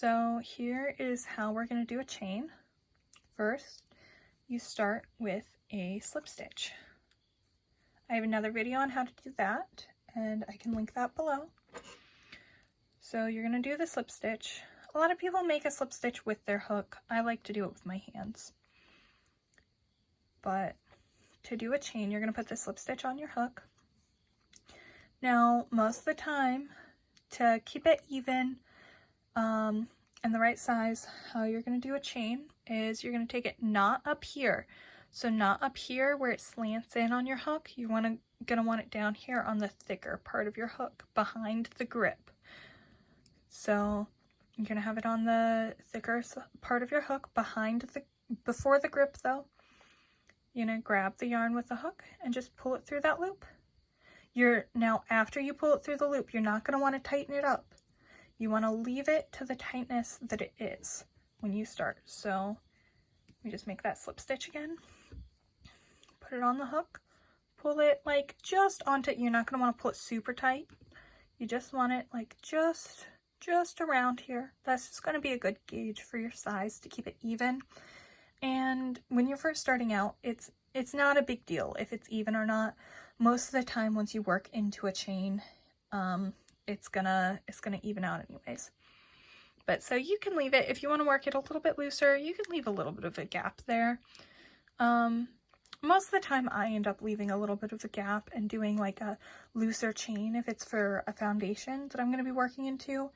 So here is how we're going to do a chain. First, you start with a slip stitch. I have another video on how to do that, and I can link that below. So you're going to do the slip stitch. A lot of people make a slip stitch with their hook. I like to do it with my hands. But to do a chain, you're going to put the slip stitch on your hook. Now, most of the time, to keep it even and the right size, how you're going to do a chain is you're going to take it not up here. So not up here where it slants in on your hook. You're going to want it down here on the thicker part of your hook, behind the grip. So you're going to have it on the thicker part of your hook, before the grip though. You're going to grab the yarn with the hook and just pull it through that loop. Now after you pull it through the loop, you're not going to want to tighten it up. You want to leave it to the tightness that it is when you start. So we just make that slip stitch again. Put it on the hook. Pull it like just onto it. You're not going to want to pull it super tight. You just want it like just around here. That's just going to be a good gauge for your size to keep it even. And when you're first starting out, it's not a big deal if it's even or not. Most of the time, once you work into a chain, it's gonna even out anyways. But so you can leave it, if you want to work it a little bit looser, you can leave a little bit of a gap there. Most of the time I end up leaving a little bit of a gap and doing like a looser chain if it's for a foundation that I'm going to be working into.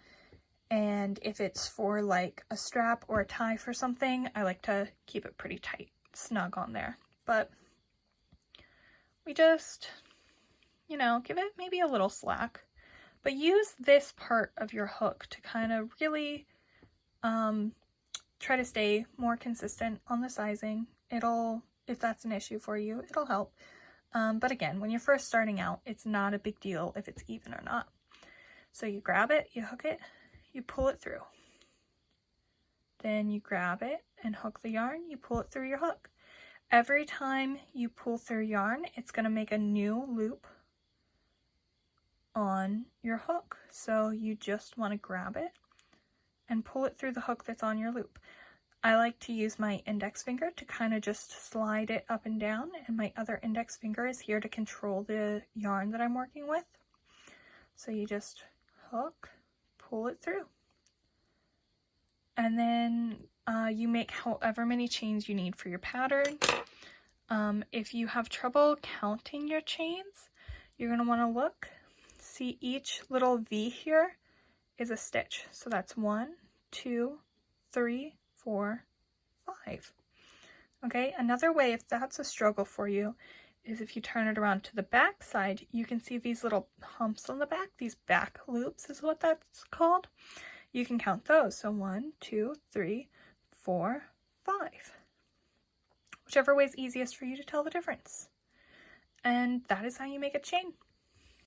And if it's for like a strap or a tie for something, I like to keep it pretty tight, snug on there. But we just, give it maybe a little slack. But use this part of your hook to kind of really try to stay more consistent on the sizing. If that's an issue for you, it'll help. But again, when you're first starting out, it's not a big deal if it's even or not. So you grab it, you hook it, you pull it through. Then you grab it and hook the yarn, you pull it through your hook. Every time you pull through yarn, it's going to make a new loop on your hook. So you just want to grab it and pull it through the hook that's on your loop. I like to use my index finger to kind of just slide it up and down, and my other index finger is here to control the yarn that I'm working with. So you just hook, pull it through, and then you make however many chains you need for your pattern. If you have trouble counting your chains, you're going to want to look. See, each little V here is a stitch. So that's 1, 2, 3, 4, 5. Okay, another way, if that's a struggle for you, is if you turn it around to the back side, you can see these little humps on the back. These back loops is what that's called. You can count those. So 1, 2, 3, 4, 5. Whichever way is easiest for you to tell the difference. And that is how you make a chain.